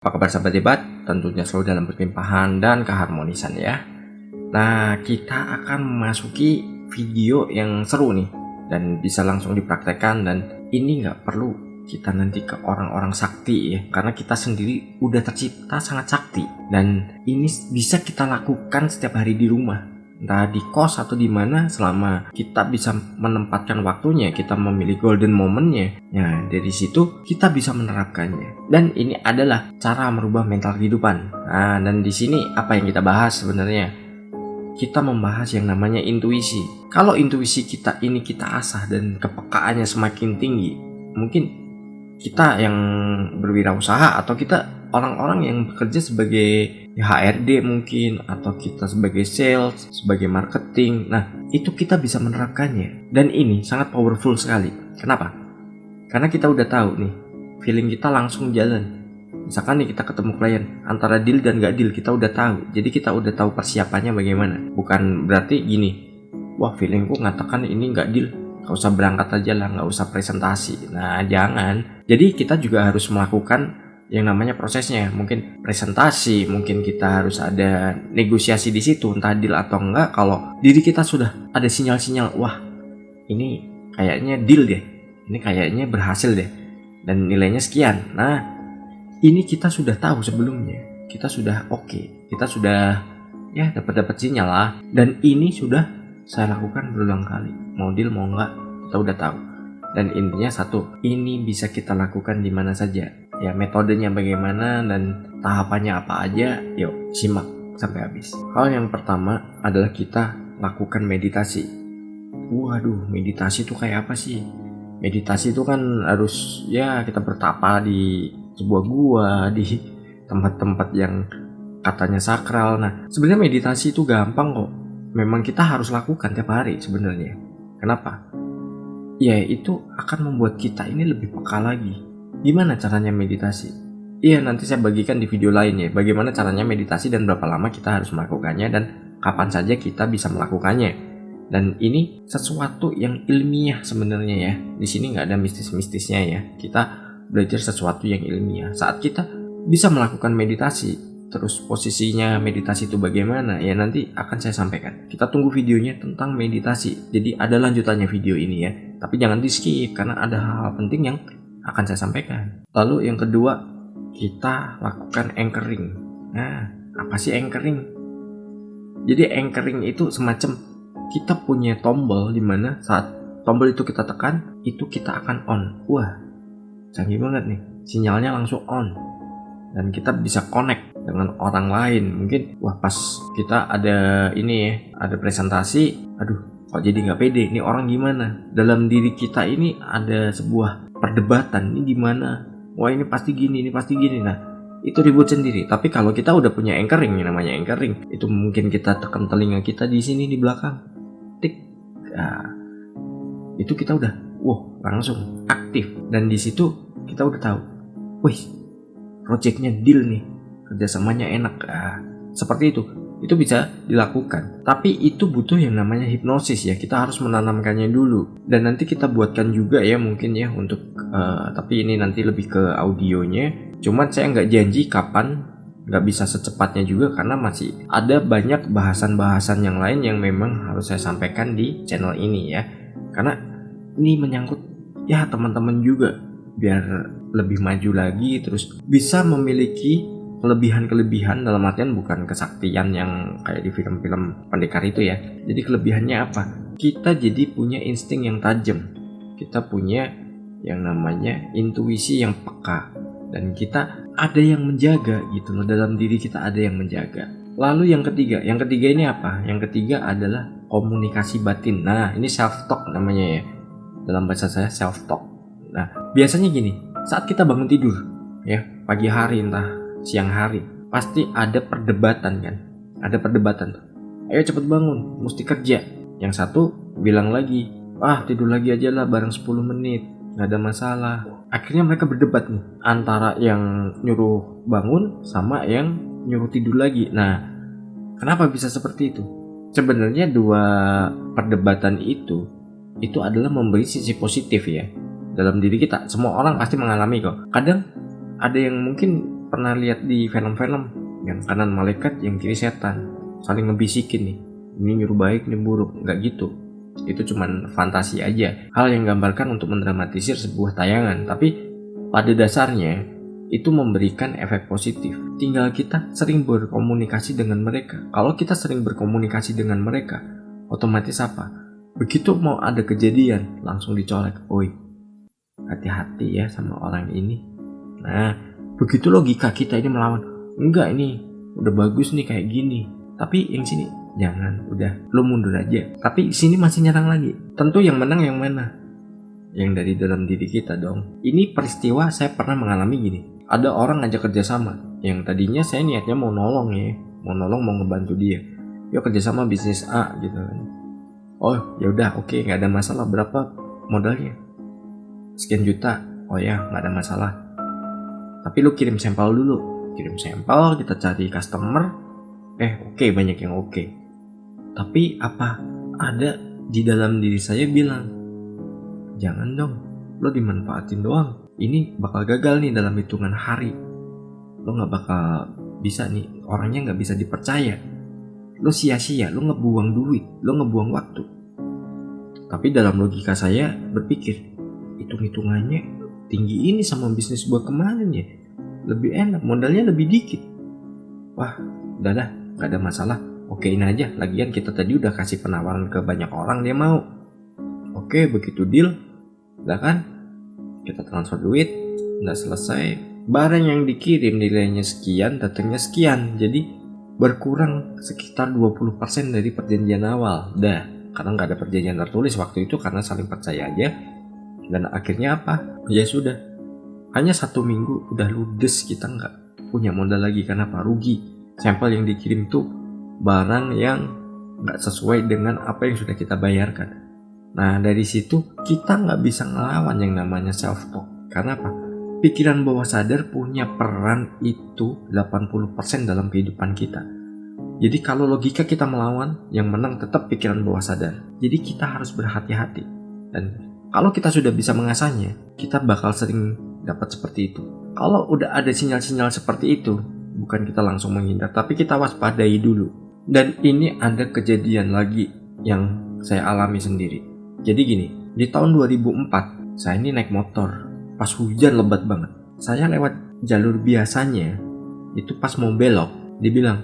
Apa kabar sahabat debat? Tentunya selalu dalam berlimpahan dan keharmonisan ya. Nah, kita akan memasuki video yang seru nih dan bisa langsung dipraktekkan, dan ini nggak perlu kita nanti ke orang-orang sakti ya, karena kita sendiri udah tercipta sangat sakti, dan ini bisa kita lakukan setiap hari di rumah, entah di kos atau di mana, selama kita bisa menempatkan waktunya, kita memilih golden momennya. Nah, dari situ kita bisa menerapkannya. Dan ini adalah cara merubah mental kehidupan. Nah, dan di sini apa yang kita bahas sebenarnya? Kita membahas yang namanya intuisi. Kalau intuisi kita ini kita asah dan kepekaannya semakin tinggi, mungkin kita yang berwirausaha atau kita orang-orang yang bekerja sebagai HRD mungkin, atau kita sebagai sales, sebagai marketing. Nah, itu kita bisa menerapkannya. Dan ini sangat powerful sekali. Kenapa? Karena kita udah tahu nih, feeling kita langsung jalan. Misalkan nih kita ketemu klien, antara deal dan gak deal kita udah tahu. Jadi kita udah tahu persiapannya bagaimana. Bukan berarti gini, wah feelingku ngatakan ini gak deal, gak usah berangkat aja lah, gak usah presentasi. Nah, jangan. Jadi kita juga harus melakukan yang namanya prosesnya. Mungkin presentasi, mungkin kita harus ada negosiasi di situ, entah deal atau enggak. Kalau diri kita sudah ada sinyal-sinyal, wah ini kayaknya deal deh, ini kayaknya berhasil deh, dan nilainya sekian. Nah, ini kita sudah tahu sebelumnya, kita sudah oke, kita sudah ya dapat sinyal lah. Dan ini sudah saya lakukan berulang kali, mau deal mau enggak kita udah tahu. Dan intinya satu, ini bisa kita lakukan di mana saja ya, metodenya bagaimana dan tahapannya apa aja, yuk simak sampai habis. Hal yang pertama adalah kita lakukan meditasi. Waduh, meditasi itu kayak apa sih? Meditasi itu kan harus ya kita bertapa di sebuah gua, di tempat-tempat yang katanya sakral. Nah, sebenarnya meditasi itu gampang kok. Memang kita harus lakukan tiap hari sebenarnya. Kenapa? Ya, itu akan membuat kita ini lebih peka lagi. Gimana caranya meditasi? Iya, nanti saya bagikan di video lain ya, bagaimana caranya meditasi dan berapa lama kita harus melakukannya dan kapan saja kita bisa melakukannya. Dan ini sesuatu yang ilmiah sebenarnya ya. Di sini nggak ada mistis-mistisnya ya. Kita belajar sesuatu yang ilmiah. Saat kita bisa melakukan meditasi, terus posisinya meditasi itu bagaimana ya, nanti akan saya sampaikan. Kita tunggu videonya tentang meditasi. Jadi ada lanjutannya video ini ya. Tapi jangan di skip karena ada hal-hal penting yang akan saya sampaikan. Lalu yang kedua, kita lakukan anchoring. Nah, apa sih anchoring? Jadi anchoring itu semacam kita punya tombol di mana saat tombol itu kita tekan, itu kita akan on. Wah, canggih banget nih, sinyalnya langsung on, dan kita bisa connect dengan orang lain. Mungkin wah pas kita ada ini ya, ada presentasi, aduh kok jadi nggak pede, ini orang gimana? Dalam diri kita ini ada sebuah perdebatan, ini gimana? Wah ini pasti gini, ini pasti gini. Nah, itu ribut sendiri. Tapi kalau kita udah punya anchoring, yang namanya anchoring, itu mungkin kita tekan telinga kita di sini di belakang, tik, nah, itu kita udah, wah langsung aktif. Dan di situ kita udah tahu, wih, projectnya deal nih, kerjasamanya enak. Nah, seperti itu bisa dilakukan. Tapi itu butuh yang namanya hipnosis ya. Kita harus menanamkannya dulu. Dan nanti kita buatkan juga ya mungkin ya untuk tapi ini nanti lebih ke audionya. Cuman saya nggak janji kapan, nggak bisa secepatnya juga karena masih ada banyak bahasan-bahasan yang lain yang memang harus saya sampaikan di channel ini ya. Karena ini menyangkut ya teman-teman juga biar lebih maju lagi, terus bisa memiliki kelebihan-kelebihan, dalam artian bukan kesaktian yang kayak di film-film pendekar itu ya. Jadi kelebihannya apa? Kita jadi punya insting yang tajam, kita punya yang namanya intuisi yang peka, dan kita ada yang menjaga gitu loh, dalam diri kita ada yang menjaga. Lalu yang ketiga ini apa? Yang ketiga adalah komunikasi batin. Nah, ini self talk namanya ya, dalam bahasa saya self talk. Nah, biasanya gini, saat kita bangun tidur ya, pagi hari entah siang hari, pasti ada perdebatan kan, ada perdebatan tuh. Ayo cepet bangun, mesti kerja. Yang satu bilang lagi, tidur lagi aja lah bareng 10 menit, gak ada masalah. Akhirnya mereka berdebat nih, antara yang nyuruh bangun sama yang nyuruh tidur lagi. Nah, kenapa bisa seperti itu? Sebenarnya dua perdebatan itu adalah memberi sisi positif ya dalam diri kita. Semua orang pasti mengalami kok. Kadang ada yang mungkin pernah lihat di film-film, yang kanan malaikat, yang kiri setan, saling ngebisikin nih, ini nyuruh baik, ini buruk. Nggak gitu. Itu cuman fantasi aja. Hal yang gambarkan untuk mendramatisir sebuah tayangan, tapi pada dasarnya itu memberikan efek positif. Tinggal kita sering berkomunikasi dengan mereka. Kalau kita sering berkomunikasi dengan mereka, otomatis apa? Begitu mau ada kejadian, langsung dicolek. Oi, hati-hati ya sama orang ini. Nah, begitu logika kita ini melawan. Enggak, ini udah bagus nih kayak gini. Tapi yang sini jangan, udah lo mundur aja. Tapi sini masih nyerang lagi. Tentu yang menang yang mana? Yang dari dalam diri kita dong. Ini peristiwa saya pernah mengalami gini. Ada orang ngajak kerjasama. Yang tadinya saya niatnya mau nolong ya, mau ngebantu dia. Yuk kerjasama bisnis A gitu kan. Oh ya udah, oke, nggak ada masalah. Berapa modalnya? Sekian juta. Oh ya, nggak ada masalah. Tapi lu kirim sampel dulu. Kirim sampel, kita cari customer. Oke, banyak yang oke. Tapi apa? Ada di dalam diri saya bilang, jangan dong, lo dimanfaatin doang. Ini bakal gagal nih dalam hitungan hari. Lo nggak bakal bisa nih, orangnya nggak bisa dipercaya. Lo sia-sia, lo ngebuang duit, lo ngebuang waktu. Tapi dalam logika saya berpikir, hitung-hitungannya tinggi ini sama bisnis gua kemarin ya. Lebih enak, modalnya lebih dikit. Wah, udah dah, gak ada masalah. Okein aja, lagian kita tadi udah kasih penawaran ke banyak orang, dia mau. Oke, begitu deal, udah kan? Kita transfer duit, udah selesai. Barang yang dikirim nilainya sekian, datangnya sekian. Jadi berkurang sekitar 20% dari perjanjian awal. Dah, karena gak ada perjanjian tertulis waktu itu karena saling percaya aja. Dan akhirnya apa? Ya sudah, hanya 1 minggu udah ludes, kita nggak punya modal lagi. Kenapa? Rugi. Sampel yang dikirim tuh barang yang nggak sesuai dengan apa yang sudah kita bayarkan. Nah dari situ kita nggak bisa ngelawan yang namanya self talk. Karena apa? Pikiran bawah sadar punya peran itu 80% dalam kehidupan kita. Jadi kalau logika kita melawan, yang menang tetap pikiran bawah sadar. Jadi kita harus berhati-hati. Dan kalau kita sudah bisa mengasahnya, kita bakal sering dapat seperti itu. Kalau udah ada sinyal-sinyal seperti itu, bukan kita langsung menghindar, tapi kita waspadai dulu. Dan ini ada kejadian lagi yang saya alami sendiri. Jadi gini, di tahun 2004, saya ini naik motor. Pas hujan lebat banget. Saya lewat jalur biasanya, itu pas mau belok, dia bilang,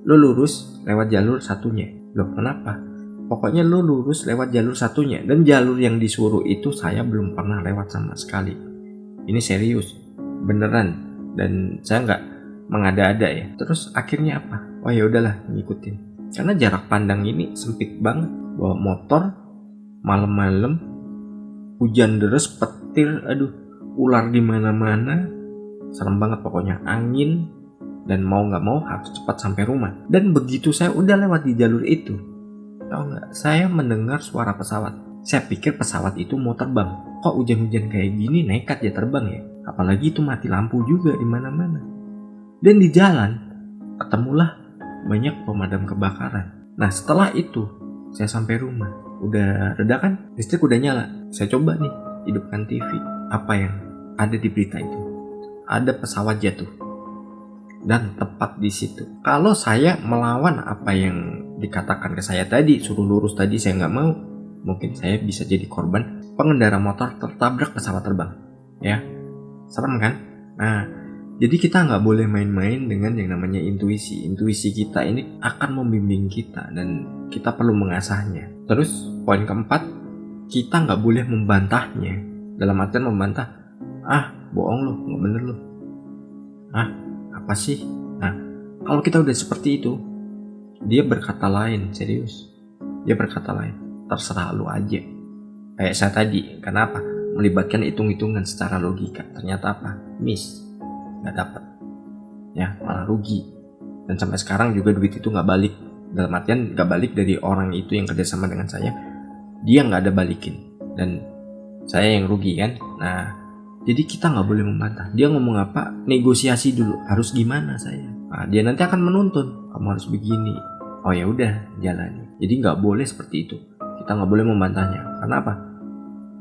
lo lurus lewat jalur satunya. Loh kenapa? Pokoknya lo lurus lewat jalur satunya. Dan jalur yang disuruh itu saya belum pernah lewat sama sekali. Ini serius, beneran. Dan saya nggak mengada-ada ya. Terus akhirnya apa? Oh ya udahlah, ngikutin. Karena jarak pandang ini sempit banget. Bawa motor, malam-malam, hujan deras, petir, aduh, ular di mana-mana, serem banget pokoknya, angin, dan mau nggak mau harus cepat sampai rumah. Dan begitu saya udah lewat di jalur itu, tahu nggak? Saya mendengar suara pesawat. Saya pikir pesawat itu mau terbang. Kok hujan-hujan kayak gini nekat ya terbang ya? Apalagi itu mati lampu juga di mana-mana. Dan di jalan ketemulah banyak pemadam kebakaran. Nah setelah itu saya sampai rumah, udah reda kan? Listrik udah nyala. Saya coba nih hidupkan TV. Apa yang ada di berita itu? Ada pesawat jatuh. Dan tepat di situ. Kalau saya melawan apa yang dikatakan ke saya tadi, suruh lurus tadi, saya nggak mau, mungkin saya bisa jadi korban pengendara motor tertabrak pesawat terbang. Ya, serem kan? Nah, jadi kita nggak boleh main-main dengan yang namanya intuisi. Intuisi kita ini akan membimbing kita dan kita perlu mengasahnya. Terus poin keempat, kita nggak boleh membantahnya. Dalam artian membantah, bohong lo, nggak bener lo. Apa sih? Nah, kalau kita udah seperti itu, dia berkata lain, serius. Dia berkata lain, terserah lu aja. Kayak saya tadi, kenapa? Melibatkan hitung-hitungan secara logika. Ternyata apa? Miss, nggak dapat. Ya, malah rugi. Dan sampai sekarang juga duit itu nggak balik. Dalam artian nggak balik dari orang itu yang kerjasama dengan saya. Dia nggak ada balikin. Dan saya yang rugi kan. Nah, jadi kita nggak boleh membantah. Dia ngomong apa, negosiasi dulu. Harus gimana saya? Nah, dia nanti akan menuntun. Kamu harus begini. Oh ya udah, jalani. Jadi nggak boleh seperti itu. Kita nggak boleh membantahnya. Karena apa?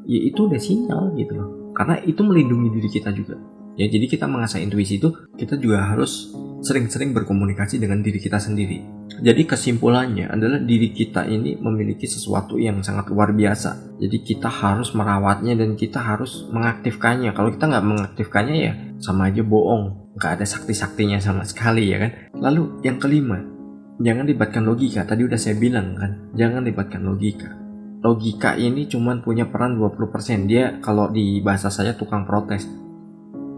Ya itu udah sinyal gitu loh. Karena itu melindungi diri kita juga. Ya, jadi kita mengasah intuisi itu, kita juga harus sering-sering berkomunikasi dengan diri kita sendiri. Jadi kesimpulannya adalah diri kita ini memiliki sesuatu yang sangat luar biasa. Jadi kita harus merawatnya dan kita harus mengaktifkannya. Kalau kita nggak mengaktifkannya ya sama aja bohong. Nggak ada sakti-saktinya sama sekali ya kan. Lalu yang kelima, jangan libatkan logika. Tadi udah saya bilang kan, jangan libatkan logika. Logika ini cuma punya peran 20%. Dia kalau di bahasa saya tukang protes.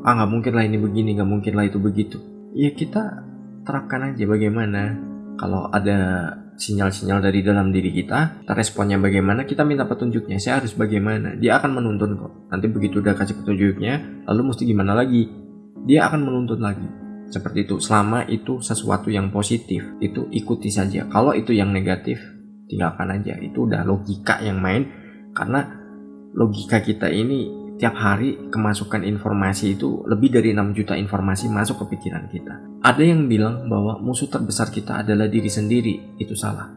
Nggak mungkin lah ini begini, nggak mungkin lah itu begitu. Ya kita terapkan aja bagaimana. Kalau ada sinyal-sinyal dari dalam diri kita responnya bagaimana, kita minta petunjuknya, saya harus bagaimana. Dia akan menuntun kok. Nanti begitu udah kasih petunjuknya, lalu mesti gimana lagi, dia akan menuntun lagi. Seperti itu. Selama itu sesuatu yang positif, itu ikuti saja. Kalau itu yang negatif, tinggalkan aja. Itu udah logika yang main. Karena logika kita ini tiap hari kemasukan informasi itu lebih dari 6 juta informasi masuk ke pikiran kita. Ada yang bilang bahwa musuh terbesar kita adalah diri sendiri. Itu salah.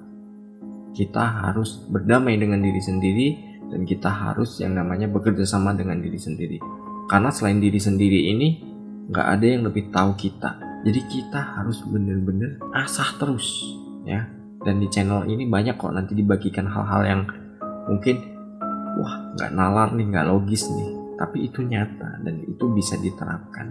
Kita harus berdamai dengan diri sendiri dan kita harus yang namanya bekerja sama dengan diri sendiri. Karena selain diri sendiri ini nggak ada yang lebih tahu kita. Jadi kita harus benar-benar asah terus ya. Dan di channel ini banyak kok nanti dibagikan hal-hal yang mungkin wah nggak nalar nih, nggak logis nih, tapi itu nyata dan itu bisa diterapkan.